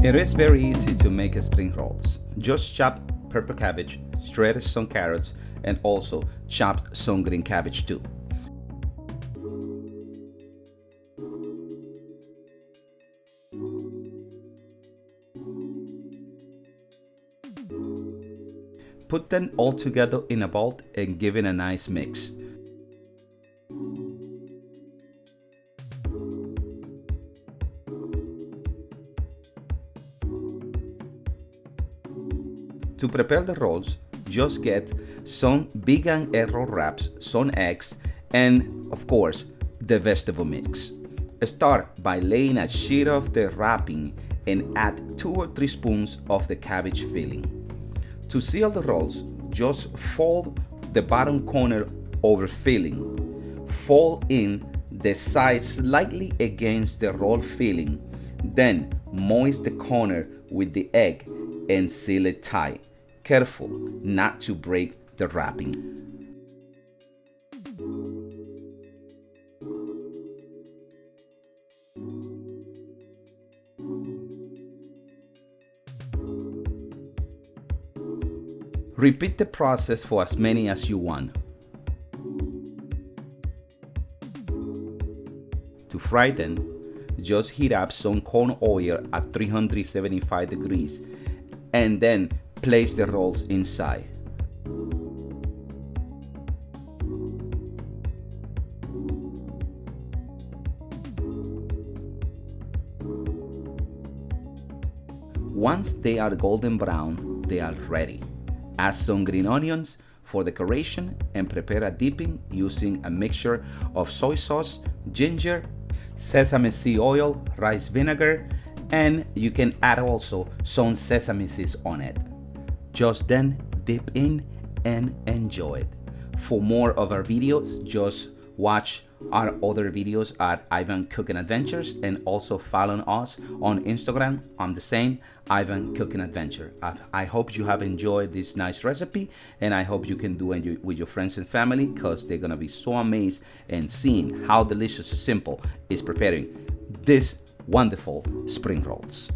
It is very easy to make spring rolls. Just chop purple cabbage, shred some carrots, and also chop some green cabbage too. Put them all together in a bowl and give it a nice mix. To prepare the rolls, just get some vegan egg roll wraps, some eggs, and of course, the vegetable mix. Start by laying a sheet of the wrapping and add 2 or 3 spoons of the cabbage filling. To seal the rolls, just fold the bottom corner over filling. Fold in the side slightly against the roll filling. Then moist the corner with the egg and seal it tight. Careful not to break the wrapping. Repeat the process for as many as you want. To fry them, just heat up some corn oil at 375 degrees and then place the rolls inside. Once they are golden brown, they are ready. Add some green onions for decoration and prepare a dipping using a mixture of soy sauce, ginger, sesame seed oil, rice vinegar, and you can add also some sesame seeds on it. Just then dip in and enjoy it. For more of our videos, just watch our other videos at Ivan Cooking Adventures and also follow us on Instagram on the same Ivan Cooking Adventure. I hope you have enjoyed this nice recipe, and I hope you can do it with your friends and family because they're gonna be so amazed and seeing how delicious and simple is preparing this wonderful spring rolls.